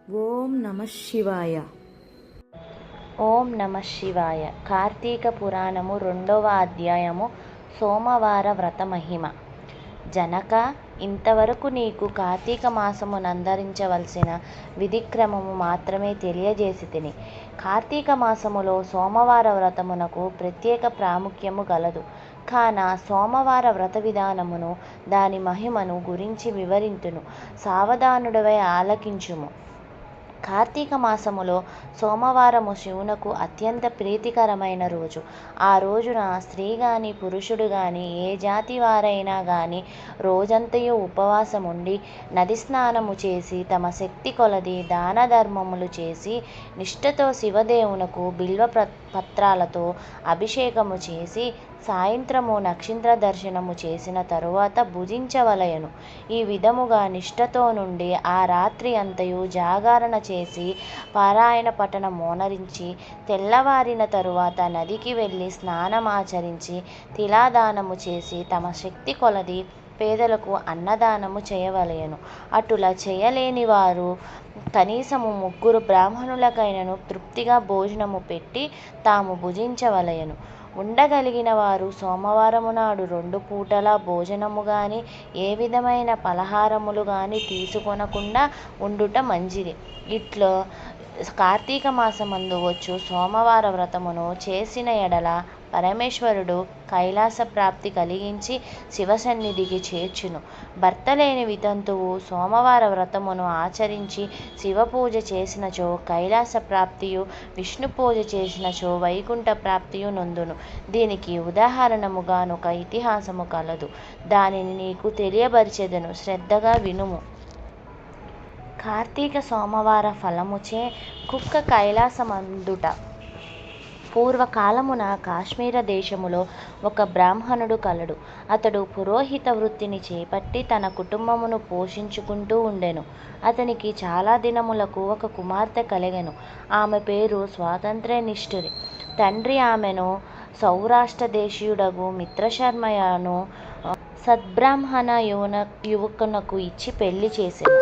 ఓం నమ శివాయ. ఓం నమ శివాయ. కార్తీక పురాణము 2వ అధ్యాయము. సోమవార వ్రత మహిమ. జనక, ఇంతవరకు నీకు కార్తీక మాసమునందరించవలసిన విధిక్రమము మాత్రమే తెలియజేసి తిని. కార్తీక మాసములో సోమవార వ్రతమునకు ప్రత్యేక ప్రాముఖ్యము గలదు. కాన సోమవార వ్రత విధానమును, దాని మహిమను గురించి వివరింతును. సావధానుడవై ఆలకించుము. కార్తీక మాసములో సోమవారము శివునకు అత్యంత ప్రీతికరమైన రోజు. ఆ రోజున స్త్రీ గాని పురుషుడు గాని ఏ జాతి వారైనా గాని రోజంతయు ఉపవాసముండి నది స్నానము చేసి తమ శక్తి కొలది దాన ధర్మములు చేసి నిష్ఠతో శివదేవునకు బిల్వ పత్రాలతో అభిషేకము చేసి సాయంత్రము నక్షత్ర దర్శనము చేసిన తరువాత భుజించవలయను. ఈ విధముగా నిష్ఠతో నుండి ఆ రాత్రి అంతయు జాగరణ చేసి పారాయణ పఠన మోనరించి తెల్లవారిన తరువాత నదికి వెళ్ళి స్నానమాచరించి తిలాదానము చేసి తమ శక్తి కొలది పేదలకు అన్నదానము చేయవలయను. అటులా చేయలేని వారు కనీసము 3 బ్రాహ్మణులకైనను తృప్తిగా భోజనము పెట్టి తాము భుజించవలయను. ఉండగలిగిన వారు సోమవారము నాడు 2 పూటల భోజనము గాని ఏ విధమైన పలహారములు గాని తీసుకొనకుండా ఉండుట మంచిది. ఇట్లో కార్తీక మాసమందు వచ్చు సోమవార వ్రతమును చేసిన ఎడల పరమేశ్వరుడు కైలాస ప్రాప్తి కలిగించి శివసన్నిధికి చేర్చును. భర్త లేని వితంతువు సోమవార వ్రతమును ఆచరించి శివపూజ చేసినచో కైలాస ప్రాప్తియు, విష్ణు పూజ చేసినచో వైకుంఠ ప్రాప్తియు నొందును. దీనికి ఉదాహరణముగానొక ఇతిహాసము కలదు. దానిని నీకు తెలియబరిచెదను, శ్రద్ధగా వినుము. కార్తీక సోమవార ఫలముచే కుక్క కైలాసమందుట. పూర్వకాలమున కాశ్మీర దేశములో ఒక బ్రాహ్మణుడు కలడు. అతడు పురోహిత వృత్తిని చేపట్టి తన కుటుంబమును పోషించుకుంటూ ఉండెను. అతనికి చాలా దినములకు ఒక కుమార్తె కలిగెను. ఆమె పేరు స్వాతంత్ర్యనిష్ఠుని. తండ్రి ఆమెను సౌరాష్ట్ర దేశీయుడగు మిత్రశర్మయను సద్బ్రాహ్మణ యువకునకు ఇచ్చి పెళ్లి చేసెను.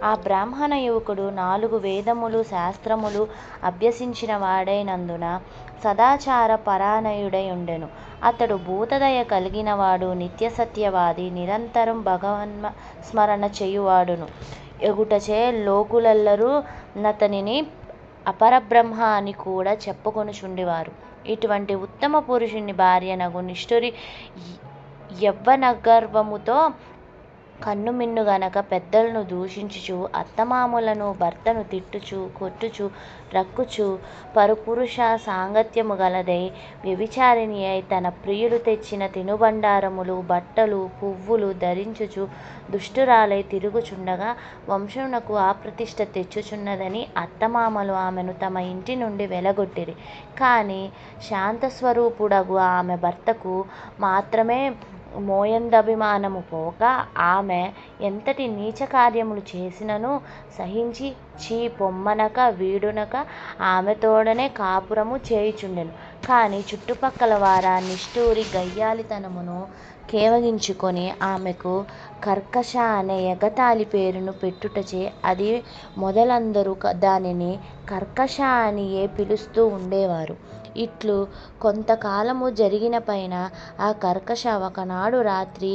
ఆ బ్రాహ్మణ యువకుడు 4 వేదములు శాస్త్రములు అభ్యసించిన వాడైనందున సదాచార పరాయణుడై ఉండెను. అతడు భూతదయ కలిగినవాడు, నిత్యసత్యవాది, నిరంతరం భగవన్ స్మరణ చేయువాడును ఎగుటచే లోకులెల్లరూ నతనిని అపరబ్రహ్మ అని కూడా చెప్పుకొనుచుండెవారు. ఇటువంటి ఉత్తమ పురుషుని భార్యనగు నిష్ఠురి యవ్వనగర్వముతో కన్నుమిన్ను గనక పెద్దలను దూషించుచు, అత్తమామలను భర్తను తిట్టుచు, కొట్టుచు, రక్కుచు, పరపురుష సాంగత్యము గలదై వ్యభిచారిణి అయి తన ప్రియులు తెచ్చిన తినుబండారములు, బట్టలు, పువ్వులు ధరించుచు దుష్టురాలై తిరుగుచుండగా వంశమునకు అప్రతిష్ఠ తెచ్చుచున్నదని అత్తమామలు ఆమెను తమ ఇంటి నుండి వెలగొట్టిరి. కాని శాంతస్వరూపుడగు ఆమె భర్తకు మాత్రమే మోయందభిమానము పోక ఆమె ఎంతటి నీచ కార్యములు చేసినను సహించి చీ పొమ్మనక వీడునక ఆమెతోడనే కాపురము చేయుచుండెను. కాని చుట్టుపక్కల వారా నిష్ఠూరి గయ్యాళితనమును కేవగించుకొని ఆమెకు కర్కశ అనే ఎగతాళి పేరును పెట్టుటచే అది మొదలందరూ దానిని కర్కశ అనియే పిలుస్తూ ఉండేవారు. ఇట్లు కొంతకాలము జరిగిన పైన ఆ కర్కశ ఒకనాడు రాత్రి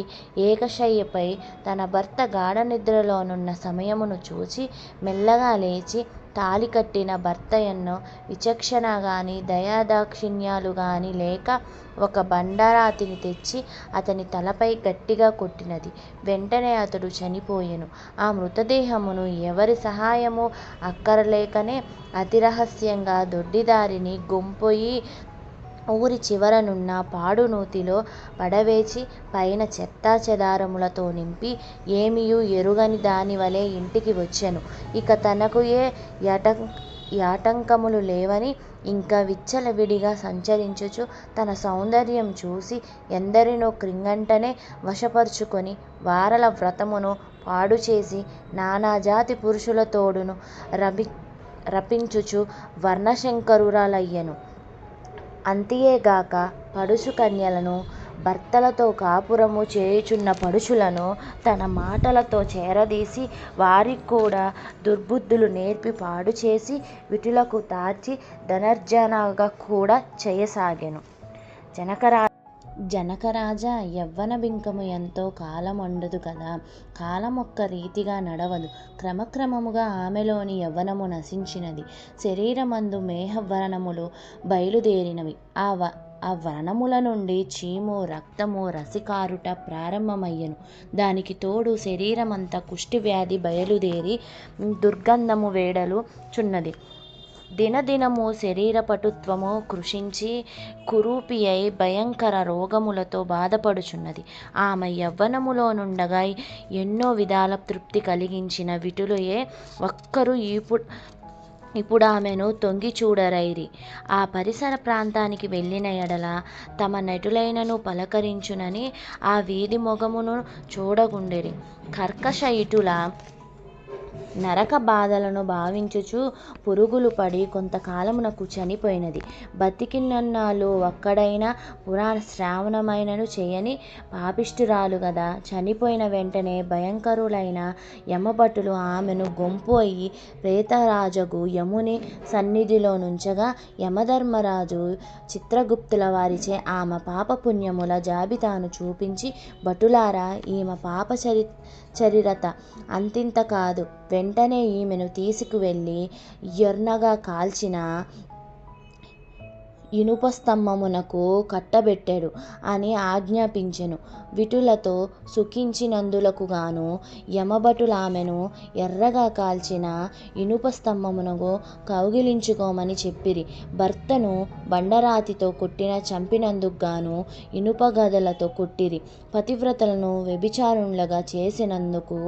ఏకశయ్యపై తన భర్త గాఢ నిద్రలోనున్న సమయమును చూచి మెల్లగా లేచి తాళి కట్టిన భర్తయన్నో విచక్షణ గాని దయాదాక్షిణ్యాలు గాని లేక ఒక బండరాతిని తెచ్చి అతని తలపై గట్టిగా కొట్టినది. వెంటనే అతడు చనిపోయెను. ఆ మృతదేహమును ఎవరి సహాయము అక్కరలేకనే అతి రహస్యంగా దొడ్డిదారిని గొంపొయి ఊరి చివరనున్న పాడునూతిలో పడవేచి పైన చెత్తా చెదారములతో నింపి ఏమియూ ఎరుగని దానివలె ఇంటికి వచ్చెను. ఇక తనకు ఏ యాటంకములు లేవని ఇంకా విచ్చలవిడిగా సంచరించుచు తన సౌందర్యం చూసి ఎందరినో క్రింగంటనే వశపరుచుకొని వారల వ్రతమును పాడుచేసి నానాజాతి పురుషులతోడును రపించుచు వర్ణశంకరురాలయ్యెను. అంతియేగాక పడుచు కన్యలను భర్తలతో కాపురము చేయుచున్న పడుచులను తన మాటలతో చేరదీసి వారికి కూడా దుర్బుద్ధులు నేర్పి పాడు చేసి విటులకు తార్చి ధనార్జనగా కూడా చేయసాగెను. జనకరాజా, యవ్వన బింకము ఎంతో కాలముండదు కదా, కాలమొక్క రీతిగా నడవదు. క్రమక్రమముగా ఆమెలోని యవ్వనము నశించినది. శరీరమందు మేహవ్రణములు బయలుదేరినవి. ఆ వ్రణముల నుండి చీము, రక్తము, రసికారుట ప్రారంభమయ్యెను. దానికి తోడు శరీరమంతా కుష్ఠవ్యాధి బయలుదేరి దుర్గంధము వేడలు చున్నది. దినదినము శరీర పటుత్వము కృషించి కురూపియై భయంకర రోగములతో బాధపడుచున్నది. ఆమె యవ్వనములో నుండగా ఎన్నో విధాల తృప్తి కలిగించిన విటులయే ఒక్కరు ఇప్పుడామెను తొంగి చూడరైరి. ఆ పరిసర ప్రాంతానికి వెళ్ళిన ఎడల తమ నటులైనను పలకరించునని ఆ వీధి మొగమును చూడగుండిరి. కర్కశ ఇటుల నరక బాధలను భావించుచు పురుగులు పడి కొంతకాలమునకు చనిపోయినది. బతికినన్నాళ్ళు ఒక్కడైనా పురాణ శ్రావణమైనను చేయని పాపిష్ఠురాలు గదా. చనిపోయిన వెంటనే భయంకరులైన యమభటులు ఆమెను గొంపు అయి ప్రేతరాజగు యముని సన్నిధిలో నుంచగా యమధర్మరాజు చిత్రగుప్తుల వారిచే ఆమె పాపపుణ్యముల జాబితాను చూపించి, భటులారా, ఈమె పాప చరిరత అంతింత కాదు. వెంటనే ఈమెను తీసుకువెళ్ళి ఎర్నగా కాల్చిన ఇనుప స్తంభమునకు కట్టబెట్టెడు అని ఆజ్ఞాపించెను. విటులతో సుఖించినందులకు గాను యమభటులామెను ఎర్రగా కాల్చిన ఇనుప స్తంభమునకు కౌగిలించుకోమని చెప్పిరి. భర్తను బండరాతితో కొట్టిన చంపినందుకు గాను ఇనుప గదలతో కొట్టిరి. పతివ్రతలను వ్యభిచారులుగా చేసినందుకు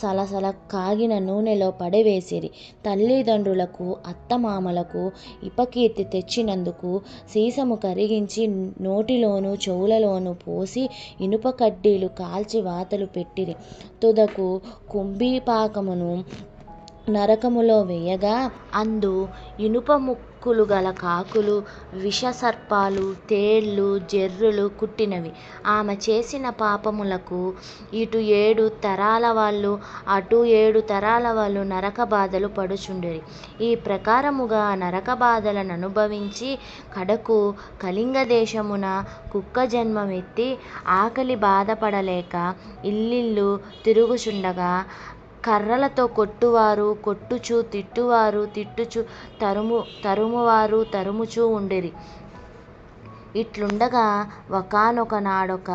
సలసల కాగిన నూనెలో పడవేసిరి. తల్లిదండ్రులకు అత్తమామలకు ఇపకీర్తి తెచ్చినందుకు సీసము కరిగించి నోటిలోను చెవులలోను పోసి ఇనుప కడ్డీలు కాల్చి వాతలు పెట్టిరి. తుదకు కుంభీపాకమును నరకములో వేయగా అందు ఇనుప ముక్కులు గల కాకులు, విషసర్పాలు, తేళ్ళు, జెర్రులు కుట్టినవి. ఆమె చేసిన పాపములకు ఇటు 7 తరాల వాళ్ళు అటు 7 తరాల వాళ్ళు నరక బాధలు పడుచుండిరి. ఈ ప్రకారముగా నరక బాధలను అనుభవించి కడకు కళింగ దేశమున కుక్క జన్మమెత్తి ఆకలి బాధపడలేక ఇల్లిల్లు తిరుగుచుండగా కర్రలతో కొట్టువారు కొట్టుచు, తిట్టువారు తిట్టుచు, తరుమువారు తరుముచూ ఉండిరి. ఇట్లుండగా ఒకానొక నాడొక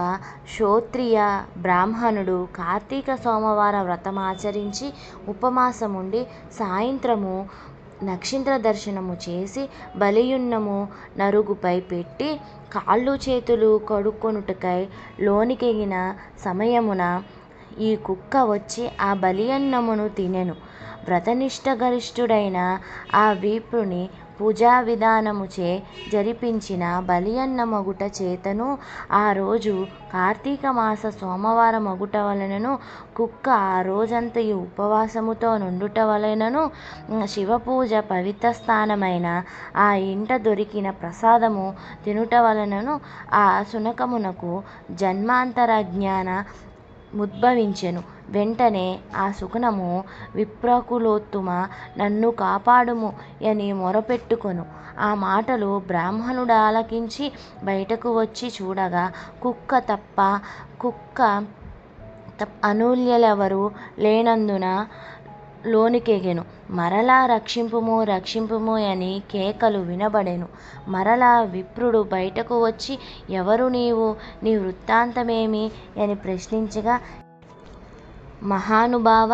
క్షోత్రియ బ్రాహ్మణుడు కార్తీక సోమవార వ్రతమాచరించి ఉపవాసముండి సాయంత్రము నక్షత్ర దర్శనము చేసి బలియున్నము నరుగుపై పెట్టి కాళ్ళు చేతులు కడుక్కొనుటకై లోనికెగిన సమయమున ఈ కుక్క వచ్చి ఆ బలియన్నమును తినెను. వ్రతనిష్టగరిష్ఠుడైన ఆ విప్రుని పూజా విధానముచే జరిపించిన బలియన్నమగుట చేతను ఆ రోజు కార్తీక మాస సోమవార మగుట వలనను కుక్క ఆ రోజంతయు ఉపవాసముతో నుండుట వలనను శివపూజ పవిత్ర స్థానమైన ఆ ఇంట దొరికిన ప్రసాదము తినుట వలనను ఆ శునకమునకు జన్మాంతర జ్ఞాన ముద్భవించెను. వెంటనే ఆ శునకము విప్రకులోత్తమ, నన్ను కాపాడుము అని మొరపెట్టుకొను. ఆ మాటలు బ్రాహ్మణుడాలకించి బయటకు వచ్చి చూడగా కుక్క అనూల్యులెవరు లేనందున లోనికెగెను. మరలా రక్షింపుము రక్షింపుము అని కేకలు వినబడెను. మరలా విప్రుడు బయటకు వచ్చి, ఎవరు నీవు, నీ వృత్తాంతమేమి అని ప్రశ్నించగా, మహానుభావ,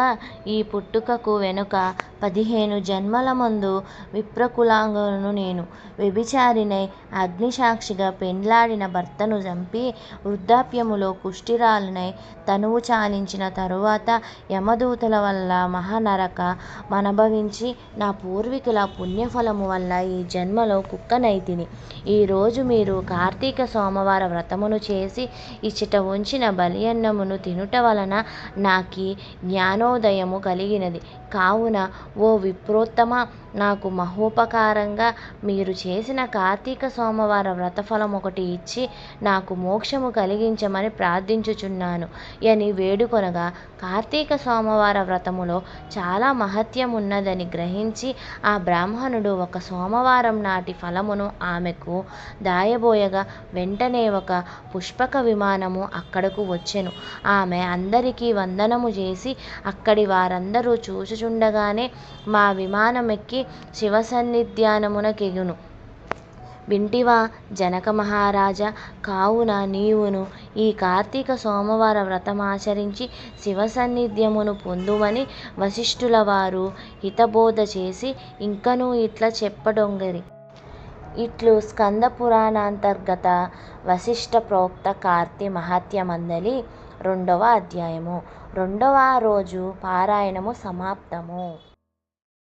ఈ పుట్టుకకు వెనుక 15 జన్మల ముందు విప్రకులాంగను నేను. వ్యభిచారినై అగ్నిసాక్షిగా పెండ్లాడిన భర్తను చంపి వృద్ధాప్యములో కుష్ఠిరాలినై తనువు చాలించిన తరువాత యమదూతల వల్ల మహానరక మనుభవించి నా పూర్వీకుల పుణ్యఫలము వల్ల ఈ జన్మలో కుక్కనైతిని. ఈరోజు మీరు కార్తీక సోమవార వ్రతమును చేసి ఇచ్చట ఉంచిన బలియన్నమును తినుట వలన నాకే వారికి జ్ఞానోదయము కలిగినది. కావున ఓ విప్రోత్తమ, నాకు మహోపకారంగా మీరు చేసిన కార్తీక సోమవార వ్రతఫలమొకటి ఇచ్చి నాకు మోక్షము కలిగించమని ప్రార్థించుచున్నాను అని వేడుకొనగా, కార్తీక సోమవార వ్రతములో చాలా మహత్యమున్నదని గ్రహించి ఆ బ్రాహ్మణుడు ఒక సోమవారం నాటి ఫలమును ఆమెకు దాయబోయగా వెంటనే ఒక పుష్పక విమానము అక్కడకు వచ్చెను. ఆమె అందరికీ వందనము చేసి అక్కడి వారందరూ చూచుచుండగానే మా విమానమెక్కి శివసన్నిధానమునకెగును. వింటివా జనక మహారాజా, కావున నీవును ఈ కార్తీక సోమవార వ్రతమాచరించి శివసన్నిధ్యమును పొందుమని వశిష్ఠుల వారు హితబోధ చేసి ఇంకనూ ఇట్లా చెప్పడొంగిరి. ఇట్లు స్కంద పురాణాంతర్గత వశిష్ఠ ప్రోక్త కార్తీ మహాత్మ్యమందలి 2వ అధ్యాయము. 2వ రోజు పారాయణము సమాప్తము.